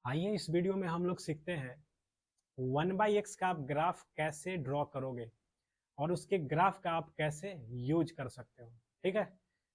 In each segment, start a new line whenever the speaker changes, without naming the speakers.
आइए इस वीडियो में हम लोग सीखते हैं 1/x का आप ग्राफ कैसे ड्रॉ करोगे और उसके ग्राफ का आप कैसे यूज कर सकते हो। ठीक है,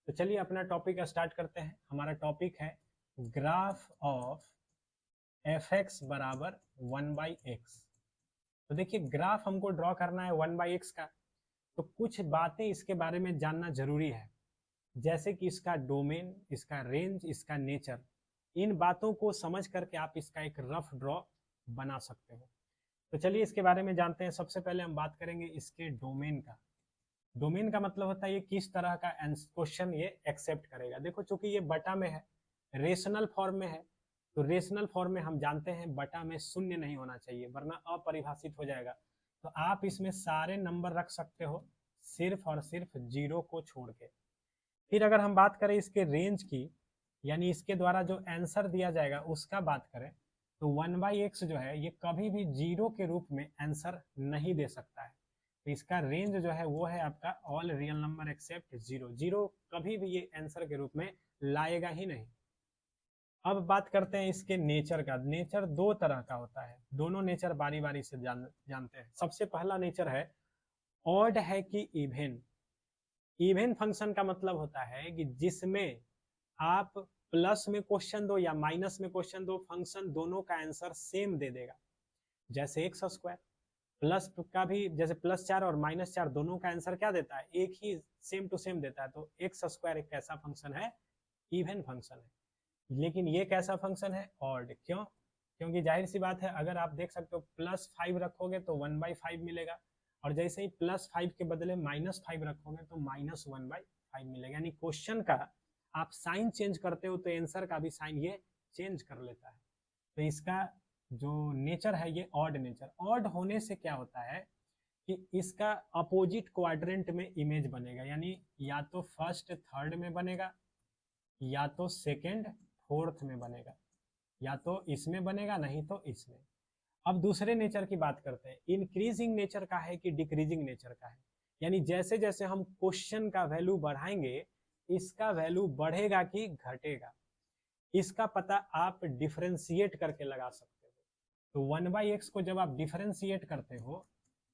तो चलिए अपना टॉपिक स्टार्ट करते हैं। हमारा टॉपिक है ग्राफ ऑफ fx बराबर 1/x। तो देखिए ग्राफ हमको ड्रॉ करना है 1/x का, तो कुछ बातें इसके बारे में जानना जरूरी है, जैसे कि इसका डोमेन, इसका रेंज, इसका नेचर। इन बातों को समझ करके आप इसका एक रफ ड्रॉ बना सकते हो। तो चलिए इसके बारे में जानते हैं। सबसे पहले हम बात करेंगे इसके डोमेन का। डोमेन का मतलब होता है ये किस तरह का क्वेश्चन ये एक्सेप्ट करेगा। देखो चूंकि ये बटा में है, रेशनल फॉर्म में है, तो रेशनल फॉर्म में हम जानते हैं बटा में शून्य नहीं होना चाहिए वरना अपरिभाषित हो जाएगा। तो आप इसमें सारे नंबर रख सकते हो सिर्फ और सिर्फ जीरो को छोड़ के। फिर अगर हम बात करें इसके रेंज की, यानी इसके द्वारा जो आंसर दिया जाएगा उसका बात करें, तो 1/x जो है ये कभी भी जीरो के रूप में आंसर नहीं दे सकता है। तो इसका रेंज जो है वो है आपका all real number except zero. Zero कभी भी ये आंसर के रूप में लाएगा ही नहीं। अब बात करते हैं इसके नेचर का। नेचर दो तरह का होता है, दोनों नेचर बारी बारी से जानते हैं। सबसे पहला नेचर है ऑड है कि इवन। इवन फंक्शन का मतलब होता है कि जिसमें आप प्लस में क्वेश्चन दो या माइनस में क्वेश्चन दो, फंक्शन दोनों का आंसर सेम दे देगा। जैसे एक्स स्क्वायर प्लस का भी, जैसे +4 और -4 दोनों का आंसर क्या देता है, एक ही सेम टू सेम देता है। तो एक्स स्क्वायर एक कैसा फंक्शन है, इवन फंक्शन है। लेकिन ये कैसा फंक्शन है, ऑड। क्यों? क्योंकि जाहिर सी बात है, अगर आप देख सकते हो +5 रखोगे तो 1/5 मिलेगा, और जैसे ही +5 के बदले -5 रखोगे तो -1/5 मिलेगा। यानी क्वेश्चन का आप साइन चेंज करते हो तो आंसर का भी साइन ये चेंज कर लेता है। तो इसका जो नेचर है ये ऑड नेचर। ऑड होने से क्या होता है कि इसका अपोजिट क्वाड्रेंट में इमेज बनेगा, यानी या तो फर्स्ट थर्ड में बनेगा, या तो सेकंड फोर्थ में बनेगा, या तो इसमें बनेगा, नहीं तो इसमें। अब दूसरे नेचर की बात करते हैं। इंक्रीजिंग नेचर का है कि डिक्रीजिंग नेचर का है, यानी जैसे जैसे हम क्वेश्चन का वैल्यू बढ़ाएंगे इसका वैल्यू बढ़ेगा कि घटेगा, इसका पता आप डिफरेंशिएट करके लगा सकते हो। तो 1/x को जब आप डिफरेंशिएट करते हो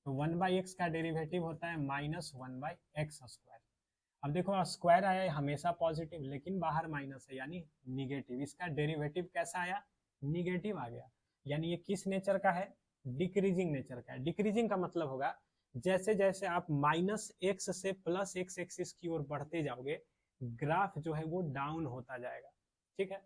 तो 1/x का डेरिवेटिव होता है -1/x²। अब देखो स्क्वायर आया है हमेशा पॉजिटिव, लेकिन बाहर माइनस है यानी निगेटिव। इसका डेरिवेटिव कैसा आया, निगेटिव आ गया। यानी ये किस नेचर का है, डिक्रीजिंग नेचर का है। डिक्रीजिंग का मतलब होगा जैसे जैसे आप -x से +x एक्सिस की ओर बढ़ते जाओगे ग्राफ जो है वो डाउन होता जाएगा। ठीक है,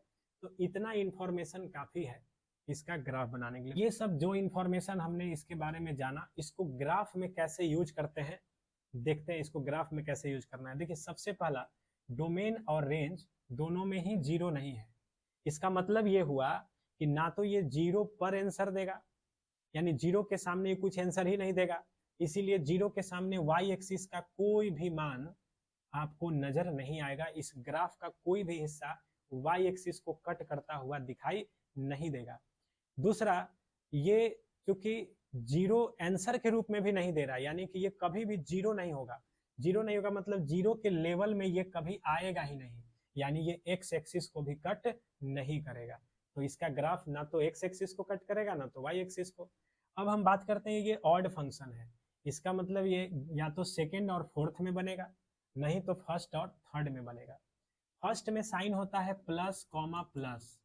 तो इतना इंफॉर्मेशन काफी है इसका ग्राफ बनाने के लिए। ये सब जो इंफॉर्मेशन हमने इसके बारे में जाना, इसको ग्राफ में कैसे यूज करते हैं देखते हैं। इसको ग्राफ में कैसे यूज करना है। देखिए सबसे पहला, डोमेन और रेंज दोनों में ही जीरो नहीं है। इसका मतलब ये हुआ कि ना तो ये जीरो पर आंसर देगा, यानी जीरो के सामने कुछ आंसर ही नहीं देगा, इसीलिए जीरो के सामने वाई एक्सिस का कोई भी मान आपको नजर नहीं आएगा। इस ग्राफ का कोई भी हिस्सा वाई एक्सिस को कट करता हुआ दिखाई नहीं देगा। दूसरा, ये क्योंकि जीरो आंसर के रूप में भी नहीं दे रहा, यानी कि ये कभी भी जीरो नहीं होगा। जीरो नहीं होगा मतलब जीरो के लेवल में ये कभी आएगा ही नहीं, यानी ये एक्स एक्सिस को भी कट नहीं करेगा। तो इसका ग्राफ ना तो एक्स एक्सिस को कट करेगा ना तो वाई एक्सिस को। अब हम बात करते हैं, ये ऑड फंक्शन है, इसका मतलब ये या तो सेकेंड और फोर्थ में बनेगा, नहीं तो फर्स्ट और थर्ड में बनेगा। फर्स्ट में साइन होता है प्लस कॉमा प्लस,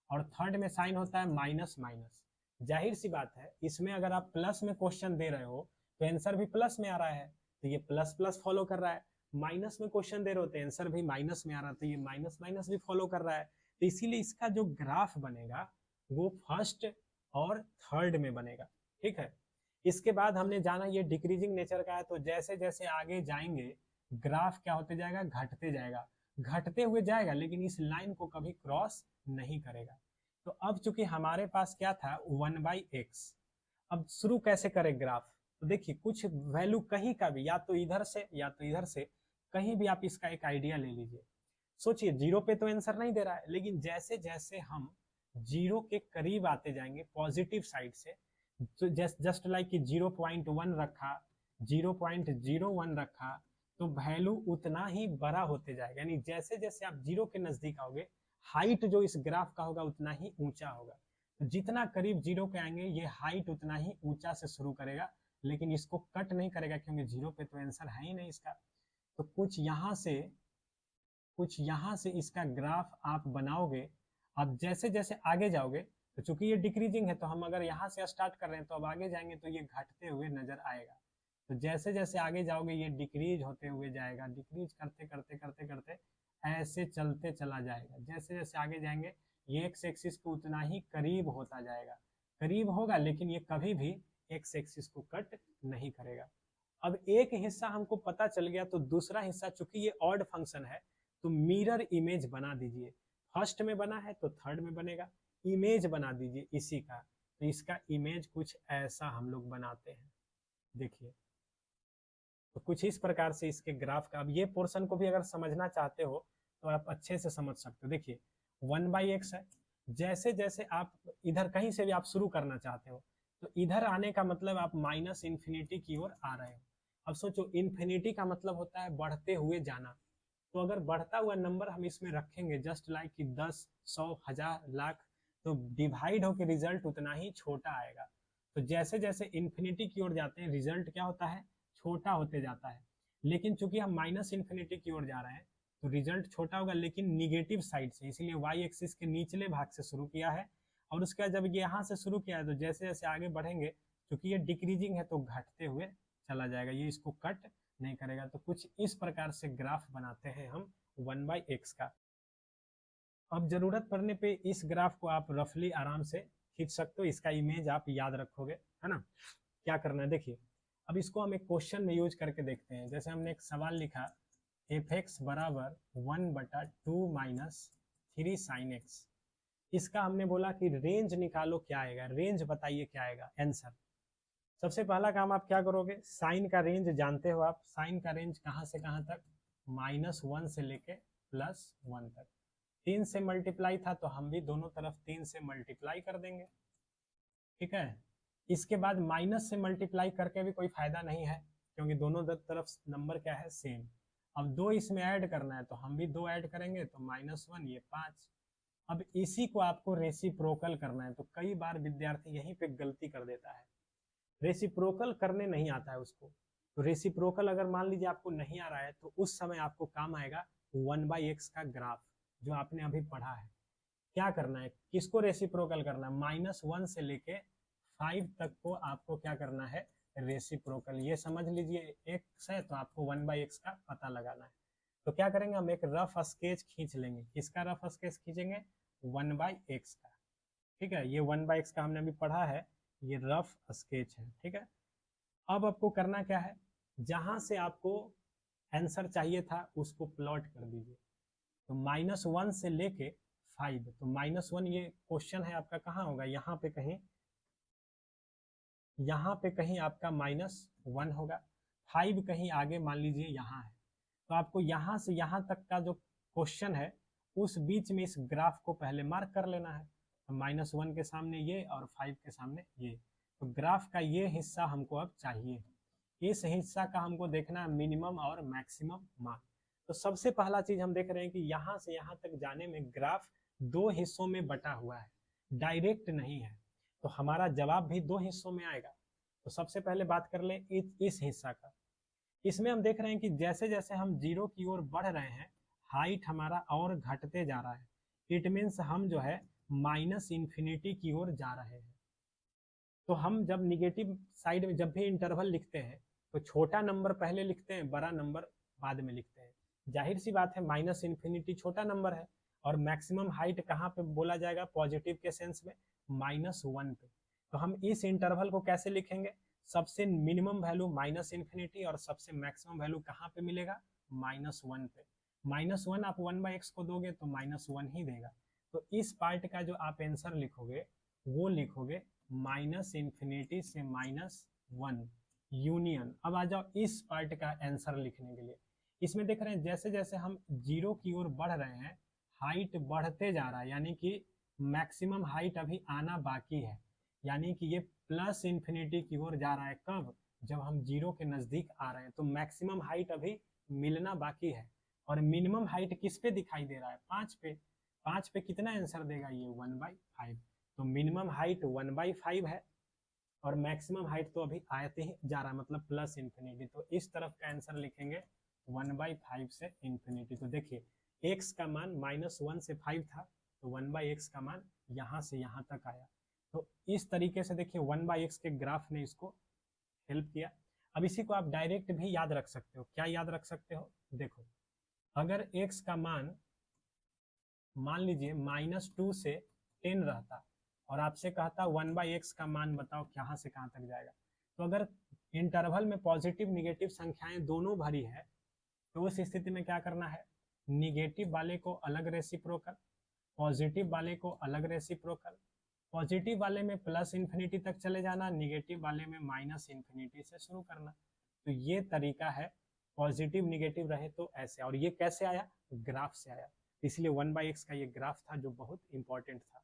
और थर्ड में साइन होता है माइनस माइनस। जाहिर सी बात है इसमें अगर आप प्लस में क्वेश्चन दे रहे हो तो आंसर भी प्लस में आ रहा है, तो ये प्लस प्लस फॉलो कर रहा है। माइनस में क्वेश्चन दे रहे हो तो आंसर भी माइनस में आ रहा है, तो ये माइनस माइनस भी फॉलो कर रहा है। तो इसीलिए इसका जो ग्राफ बनेगा वो फर्स्ट और थर्ड में बनेगा। ठीक है, इसके बाद हमने जाना ये डिक्रीजिंग नेचर का है, तो जैसे जैसे आगे जाएंगे ग्राफ क्या होते जाएगा, घटते जाएगा। घटते हुए जाएगा लेकिन इस लाइन को कभी क्रॉस नहीं करेगा। तो अब चूंकि हमारे पास क्या था 1/x, अब शुरू कैसे करें ग्राफ। तो देखिए कुछ वैल्यू कहीं का भी, या तो इधर से या तो इधर से, कहीं भी आप इसका एक आइडिया ले लीजिए। सोचिए जीरो पे तो आंसर नहीं दे रहा है, लेकिन जैसे जैसे हम जीरो के करीब आते जाएंगे पॉजिटिव साइड से, तो जस्ट लाइक कि 0.1 रखा, 0.01 रखा, तो वैल्यू उतना ही बड़ा होते जाएगा। यानी जैसे जैसे आप जीरो के नजदीक आओगे हाइट जो इस ग्राफ का होगा उतना ही ऊंचा होगा। तो जितना करीब जीरो के आएंगे ये हाइट उतना ही ऊंचा से शुरू करेगा, लेकिन इसको कट नहीं करेगा क्योंकि जीरो पे तो आंसर है ही नहीं इसका। तो कुछ यहाँ से इसका ग्राफ आप बनाओगे। अब जैसे जैसे आगे जाओगे, तो चूंकि ये डिक्रीजिंग है तो हम अगर यहाँ से स्टार्ट कर रहे हैं तो अब आगे जाएंगे तो ये घटते हुए नजर आएगा। तो जैसे जैसे आगे जाओगे ये डिक्रीज होते हुए जाएगा, डिक्रीज करते करते करते करते ऐसे चलते चला जाएगा। जैसे जैसे आगे जाएंगे ये एक्स एक्सिस को उतना ही करीब होता जाएगा, करीब होगा, लेकिन ये कभी भी एक्स एक्सिस को कट नहीं करेगा। अब एक हिस्सा हमको पता चल गया, तो दूसरा हिस्सा चूंकि ये ऑड फंक्शन है तो मिरर इमेज बना दीजिए। फर्स्ट में बना है तो थर्ड में बनेगा, इमेज बना दीजिए इसी का। तो इसका इमेज कुछ ऐसा हम लोग बनाते हैं, देखिए। तो कुछ इस प्रकार से इसके ग्राफ का, अब ये पोर्शन को भी अगर समझना चाहते हो तो आप अच्छे से समझ सकते हो। देखिए 1/x है, जैसे जैसे आप इधर कहीं से भी आप शुरू करना चाहते हो तो इधर आने का मतलब आप माइनस इन्फिनिटी की ओर आ रहे हो। अब सोचो इन्फिनिटी का मतलब होता है बढ़ते हुए जाना। तो अगर बढ़ता हुआ नंबर हम इसमें रखेंगे जस्ट लाइक कि 10, 100, 1000, लाख, तो डिवाइड होकर रिजल्ट उतना ही छोटा आएगा। तो जैसे जैसे इन्फिनिटी की ओर जाते हैं रिजल्ट क्या होता है, छोटा होते जाता है। लेकिन चूंकि हम माइनस इन्फिनिटी की ओर जा रहे हैं तो रिजल्ट छोटा होगा, लेकिन निगेटिव साइड से, इसीलिए वाई एक्सिस के निचले भाग से शुरू किया है। और उसके बाद जब ये यहाँ से शुरू किया है तो जैसे जैसे आगे बढ़ेंगे, क्योंकि ये डिक्रीजिंग है तो घटते हुए चला जाएगा, ये इसको कट नहीं करेगा। तो कुछ इस प्रकार से ग्राफ बनाते हैं हम 1/x का। अब जरूरत पड़ने पे इस ग्राफ को आप रफली आराम से खींच सकते हो, इसका इमेज आप याद रखोगे, है ना। क्या करना है देखिए, अब इसको हम एक क्वेश्चन में यूज करके देखते हैं। जैसे हमने एक सवाल लिखा f(x) बराबर 1/2 - 3 sin x। इसका हमने बोला कि रेंज निकालो, क्या आएगा, रेंज बताइए क्या आएगा आंसर। सबसे पहला काम आप क्या करोगे, साइन का रेंज जानते हो आप, साइन का रेंज कहाँ से कहाँ तक, -1 से लेके +1 तक। 3 से मल्टीप्लाई था तो हम भी दोनों तरफ 3 से मल्टीप्लाई कर देंगे, ठीक है। इसके बाद माइनस से मल्टीप्लाई करके भी कोई फायदा नहीं है, क्योंकि दोनों तरफ नंबर क्या है, सेम। अब 2 इसमें ऐड करना है तो हम भी 2 ऐड करेंगे, तो -1 ये 5। अब इसी को आपको रेसिप्रोकल करना है। तो कई बार विद्यार्थी यहीं पे गलती कर देता है, रेसिप्रोकल करने नहीं आता है उसको। तो रेसिप्रोकल अगर मान लीजिए आपको नहीं आ रहा है तो उस समय आपको काम आएगा 1/x का ग्राफ, जो आपने अभी पढ़ा है। क्या करना है, किसको रेसिप्रोकल करना है, -1 से लेके 5 तक को आपको क्या करना है, रेसिप्रोकल। ये समझ लीजिए x है तो आपको 1/x का पता लगाना है। तो क्या करेंगे, हम एक रफ स्केच खींच लेंगे। किसका रफ स्केच खींचेंगे, 1/x का, ठीक है। ये 1/x का हमने अभी पढ़ा है, ये रफ स्केच है, ठीक है। अब आपको करना क्या है, जहां से आपको आंसर चाहिए था उसको प्लॉट कर दीजिए। तो -1 से लेके 5, तो -1 ये क्वेश्चन है आपका कहाँ होगा, यहाँ पे कहीं, यहाँ पे कहीं आपका -1 होगा। 5 कहीं आगे मान लीजिए यहाँ है। तो आपको यहाँ से यहाँ तक का जो क्वेश्चन है उस बीच में इस ग्राफ को पहले मार्क कर लेना है। तो -1 के सामने ये और 5 के सामने ये। तो ग्राफ का ये हिस्सा हमको अब चाहिए, इस हिस्सा का हमको देखना है मिनिमम और मैक्सिमम मान। तो सबसे पहला चीज हम देख रहे हैं कि यहाँ से यहाँ तक जाने में ग्राफ 2 हिस्सों में बटा हुआ है, डायरेक्ट नहीं है। तो हमारा जवाब भी 2 हिस्सों में आएगा। तो सबसे पहले बात कर लें इस हिस्सा का। इसमें हम देख रहे हैं कि जैसे जैसे हम जीरो की ओर बढ़ रहे हैं हाइट हमारा और घटते जा रहा है। इट मीन्स हम जो है -इन्फिनिटी की ओर जा रहे हैं। तो हम जब निगेटिव साइड में जब भी इंटरवल लिखते हैं तो छोटा नंबर पहले लिखते हैं, बड़ा नंबर बाद में लिखते हैं। जाहिर सी बात है -इन्फिनिटी छोटा नंबर है और मैक्सिमम हाइट कहाँ पे बोला जाएगा, पॉजिटिव के सेंस में -1 पे। तो हम इस इंटरवल को कैसे लिखेंगे, सबसे मिनिमम वैल्यू -इन्फिनिटी और सबसे मैक्सिमम वैल्यू कहाँ पे मिलेगा, -1 पे। -1 आप 1/x को दोगे तो -1 ही देगा। तो इस पार्ट का जो आप आंसर लिखोगे वो लिखोगे -इन्फिनिटी से -1 यूनियन। अब आ जाओ इस पार्ट का आंसर लिखने के लिए। इसमें देख रहे हैं जैसे जैसे हम जीरो की ओर बढ़ रहे हैं हाइट बढ़ते जा रहा है, यानी कि मैक्सिमम हाइट अभी आना बाकी है, यानी कि ये +इन्फिनिटी की ओर जा रहा है। कब, जब हम जीरो के नजदीक आ रहे हैं। तो मैक्सिमम हाइट अभी मिलना बाकी है और मिनिमम हाइट किस पे दिखाई दे रहा है, 5 पे। 5 पे कितना आंसर देगा ये 1/5। तो मिनिमम हाइट 1/5 है और मैक्सिमम हाइट तो अभी आते ही जा रहा है, मतलब प्लस इन्फिनिटी। तो इस तरफ का आंसर लिखेंगे 1/5 से इन्फिनिटी। तो देखिए x का मान -1 से 5 था, तो 1/x का मान यहाँ से यहाँ तक आया। तो इस तरीके से देखिए 1/x के ग्राफ ने इसको हेल्प किया। अब इसी को आप डायरेक्ट भी याद रख सकते हो। क्या याद रख सकते हो? देखो अगर x का मान लीजिए -2 से 10 रहता और आपसे कहता 1/x का मान बताओ कहाँ से कहाँ तक जाएगा, तो अगर इंटरवल में पॉजिटिव निगेटिव संख्याएं दोनों भरी है तो उस स्थिति में क्या करना है, निगेटिव वाले को अलग रेसिप्रोकल, पॉजिटिव वाले को अलग रेसिप्रोकल, पॉजिटिव वाले में प्लस इन्फिनिटी तक चले जाना, निगेटिव वाले में माइनस इन्फिनिटी से शुरू करना। तो ये तरीका है, पॉजिटिव निगेटिव रहे तो ऐसे। और ये कैसे आया? ग्राफ से आया। इसलिए 1/x का ये ग्राफ था जो बहुत इंपॉर्टेंट था।